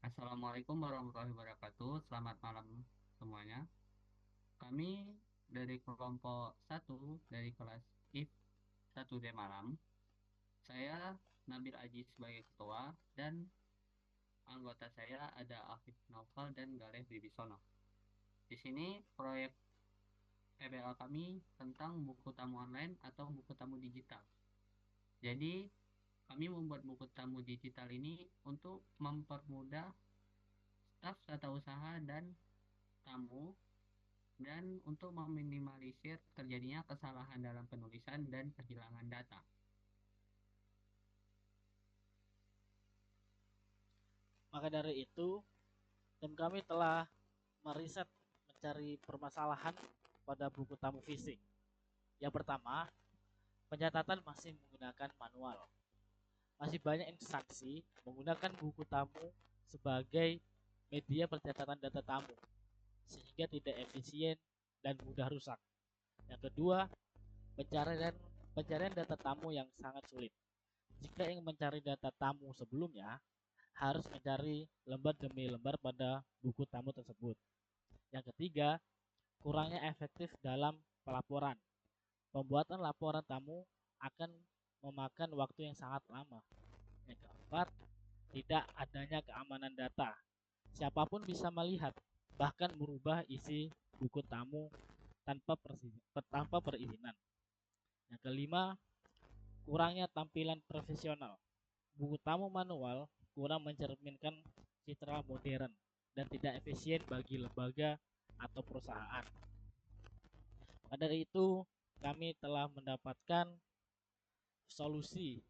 Assalamualaikum warahmatullahi wabarakatuh. Selamat malam semuanya. Kami dari kelompok satu dari kelas IP 1D Malam. Saya Nabil Aji sebagai ketua dan anggota saya ada Afif Naufal dan Galih Bibisono. Di sini proyek PBL kami tentang buku tamu online atau buku tamu digital. Jadi kami membuat buku tamu digital ini untuk mempermudah staf tata usaha dan tamu dan untuk meminimalisir terjadinya kesalahan dalam penulisan dan kehilangan data. Maka dari itu, tim kami telah meriset mencari permasalahan pada buku tamu fisik. Yang pertama, pencatatan masih menggunakan manual. Masih banyak instansi menggunakan buku tamu sebagai media pencatatan data tamu, sehingga tidak efisien dan mudah rusak. Yang kedua, pencarian pencarian data tamu yang sangat sulit. Jika ingin mencari data tamu sebelumnya, harus mencari lembar demi lembar pada buku tamu tersebut. Yang ketiga, kurangnya efektif dalam pelaporan. Pembuatan laporan tamu akan memakan waktu yang sangat lama. Yang keempat, tidak adanya keamanan data. Siapapun bisa melihat, bahkan merubah isi buku tamu tanpa perizinan. Yang kelima, kurangnya tampilan profesional. Buku tamu manual kurang mencerminkan citra modern dan tidak efisien bagi lembaga atau perusahaan. Maka dari itu, kami telah mendapatkan solusi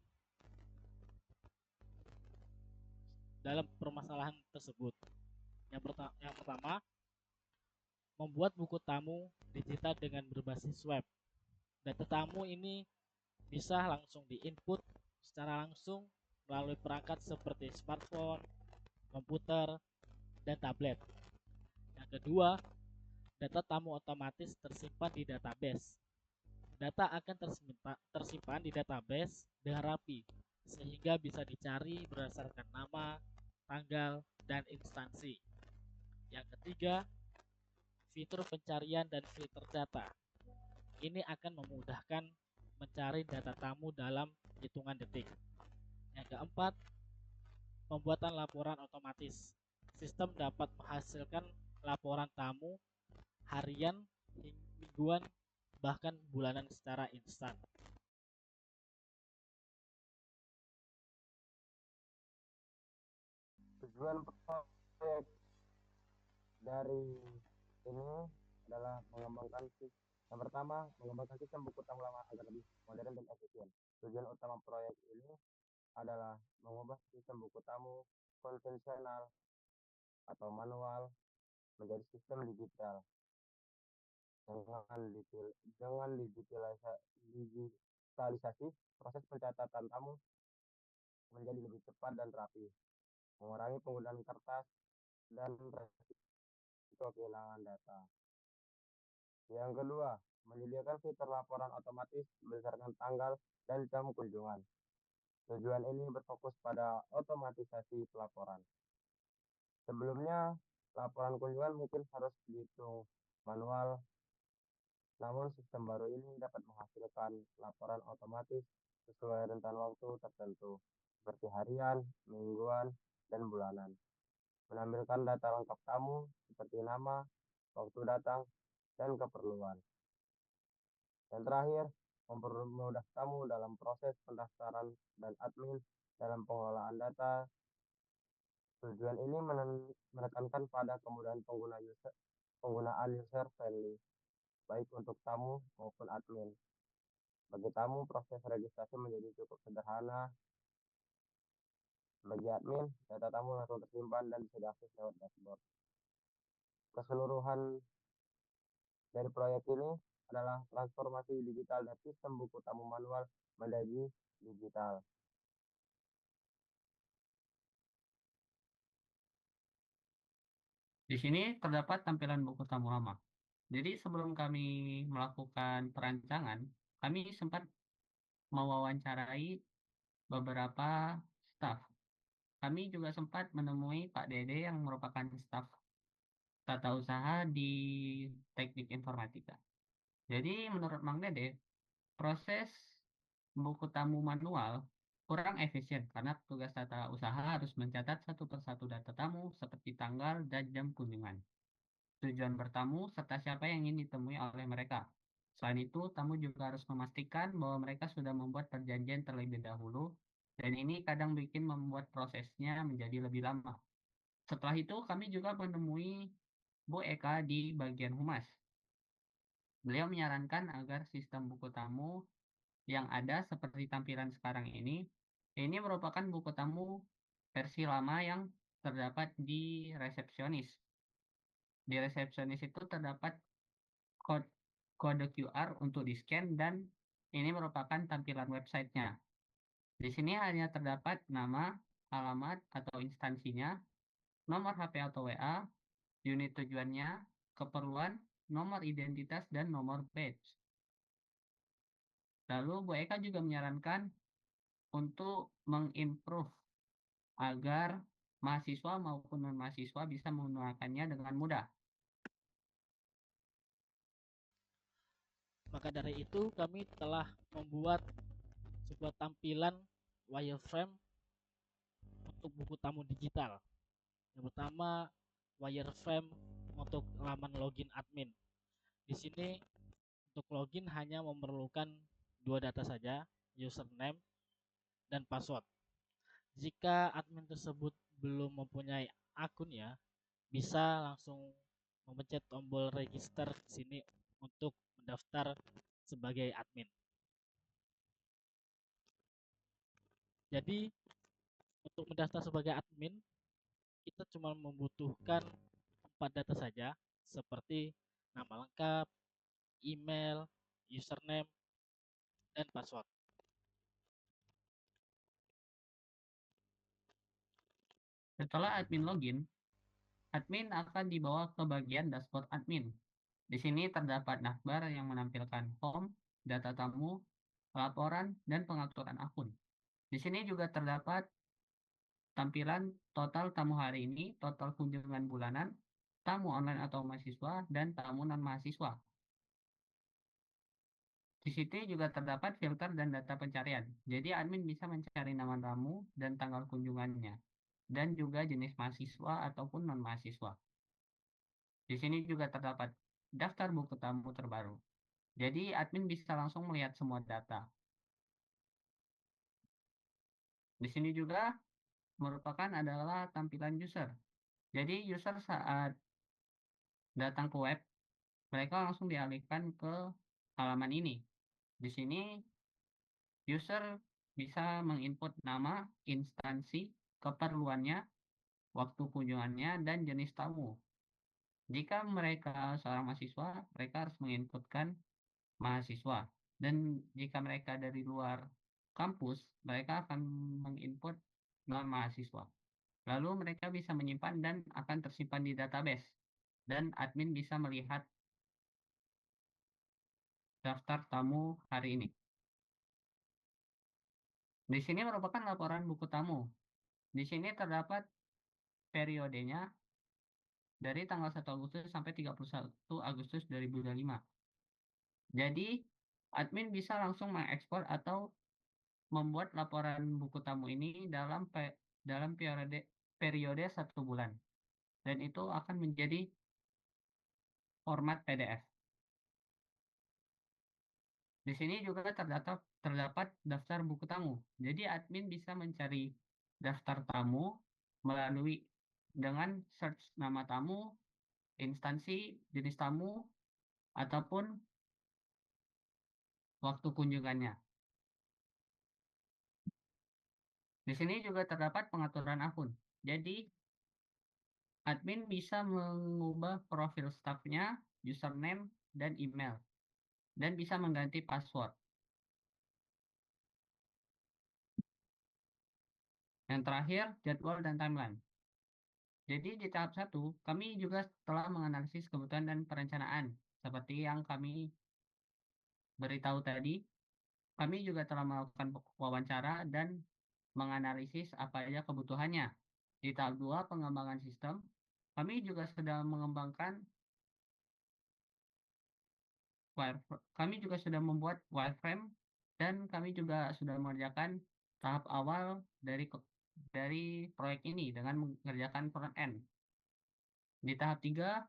dalam permasalahan tersebut. Yang pertama, membuat buku tamu digital dengan berbasis web. Data tamu ini bisa langsung diinput secara langsung melalui perangkat seperti smartphone, komputer, dan tablet. Yang kedua, data tamu otomatis tersimpan di database. Data akan tersimpan di database dengan rapi, sehingga bisa dicari berdasarkan nama, tanggal, dan instansi. Yang ketiga, fitur pencarian dan filter data. Ini akan memudahkan mencari data tamu dalam hitungan detik. Yang keempat, pembuatan laporan otomatis. Sistem dapat menghasilkan laporan tamu harian, mingguan, bahkan bulanan secara instan. Tujuan proyek dari ini adalah yang pertama mengembangkan sistem buku tamu lama agar lebih modern dan efisien. Tujuan utama proyek ini adalah mengubah sistem buku tamu konvensional atau manual menjadi sistem digital dengan digitalisasi proses pencatatan tamu menjadi lebih cepat dan rapi, mengurangi penggunaan kertas dan resiko kehilangan data. Yang kedua, menyediakan fitur laporan otomatis berdasarkan tanggal dan jam kunjungan. Tujuan ini berfokus pada otomatisasi pelaporan. Sebelumnya, laporan kunjungan mungkin harus dihitung manual, namun sistem baru ini dapat menghasilkan laporan otomatis sesuai rentan waktu tertentu, seperti harian, mingguan, dan bulanan. Menampilkan data lengkap tamu seperti nama, waktu datang, dan keperluan. Dan terakhir, mempermudah tamu dalam proses pendaftaran dan admin dalam pengelolaan data. Tujuan ini menekankan pada kemudahan penggunaan user friendly, baik untuk tamu maupun admin. Bagi tamu, proses registrasi menjadi cukup sederhana. Bagi admin, data tamu langsung tersimpan dan bisa diakses lewat dashboard. Keseluruhan dari proyek ini adalah transformasi digital dari sistem buku tamu manual menjadi digital. Di sini terdapat tampilan buku tamu lama. Jadi sebelum kami melakukan perancangan, kami sempat mewawancarai beberapa staf kami juga sempat menemui Pak Dede yang merupakan staf tata usaha di Teknik Informatika. Jadi menurut Mang Dede, proses buku tamu manual kurang efisien karena petugas tata usaha harus mencatat satu persatu data tamu seperti tanggal dan jam kunjungan, tujuan bertamu, serta siapa yang ingin ditemui oleh mereka. Selain itu, tamu juga harus memastikan bahwa mereka sudah membuat perjanjian terlebih dahulu, dan ini kadang bikin membuat prosesnya menjadi lebih lama. Setelah itu, kami juga menemui Bu Eka di bagian humas. Beliau menyarankan agar sistem buku tamu yang ada seperti tampilan sekarang ini merupakan buku tamu versi lama yang terdapat di resepsionis. Di resepsionis itu terdapat kode QR untuk di-scan dan ini merupakan tampilan websitenya. Di sini hanya terdapat nama, alamat atau instansinya, nomor HP atau WA, unit tujuannya, keperluan, nomor identitas, dan nomor badge. Lalu Bu Eka juga menyarankan untuk mengimprove agar mahasiswa maupun non-mahasiswa bisa menggunakannya dengan mudah. Maka dari itu kami telah membuat sebuah tampilan wireframe untuk buku tamu digital. Yang pertama, wireframe untuk laman login admin. Di sini untuk login hanya memerlukan dua data saja, username dan password. Jika admin tersebut belum mempunyai akun ya, bisa langsung memencet tombol register di sini untuk mendaftar sebagai admin. Jadi untuk mendaftar sebagai admin kita cuma membutuhkan 4 data saja seperti nama lengkap, email, username, dan password. Setelah admin login, admin akan dibawa ke bagian dashboard admin. Di sini terdapat navbar yang menampilkan home, data tamu, laporan, dan pengaturan akun. Di sini juga terdapat tampilan total tamu hari ini, total kunjungan bulanan, tamu online atau mahasiswa, dan tamu non-mahasiswa. Di situ juga terdapat filter dan data pencarian. Jadi admin bisa mencari nama tamu dan tanggal kunjungannya, dan juga jenis mahasiswa ataupun non-mahasiswa. Di sini juga terdapat daftar buku tamu terbaru. Jadi admin bisa langsung melihat semua data. Di sini juga merupakan adalah tampilan user. Jadi user saat datang ke web, mereka langsung dialihkan ke halaman ini. Di sini user bisa menginput nama, instansi, keperluannya, waktu kunjungannya, dan jenis tamu. Jika mereka seorang mahasiswa, mereka harus menginputkan mahasiswa. Dan jika mereka dari luar kampus, mereka akan menginput non-mahasiswa. Lalu mereka bisa menyimpan dan akan tersimpan di database. Dan admin bisa melihat daftar tamu hari ini. Di sini merupakan laporan buku tamu. Di sini terdapat periodenya dari tanggal 1 Agustus sampai 31 Agustus 2025. Jadi, admin bisa langsung mengekspor atau membuat laporan buku tamu ini dalam periode 1 bulan. Dan itu akan menjadi format PDF. Di sini juga terdapat daftar buku tamu. Jadi admin bisa mencari daftar tamu melalui dengan search nama tamu, instansi, jenis tamu, ataupun waktu kunjungannya. Di sini juga terdapat pengaturan akun. Jadi admin bisa mengubah profil staffnya, username, dan email. Dan bisa mengganti password. Yang terakhir, jadwal dan timeline. Jadi di tahap 1, kami juga telah menganalisis kebutuhan dan perencanaan. Seperti yang kami beritahu tadi, kami juga telah melakukan wawancara dan menganalisis apa saja kebutuhannya. Di tahap 2 pengembangan sistem, kami juga sedang mengembangkan kami juga sudah membuat wireframe dan kami juga sudah mengerjakan tahap awal dari proyek ini dengan mengerjakan front end. Di tahap 3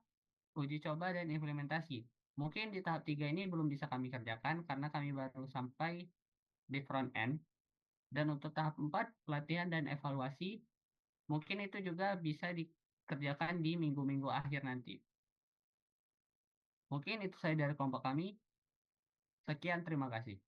uji coba dan implementasi. Mungkin di tahap 3 ini belum bisa kami kerjakan karena kami baru sampai di front end. Dan untuk tahap 4 pelatihan dan evaluasi, mungkin itu juga bisa dikerjakan di minggu-minggu akhir nanti. Mungkin itu saya dari kelompok kami. Sekian, terima kasih.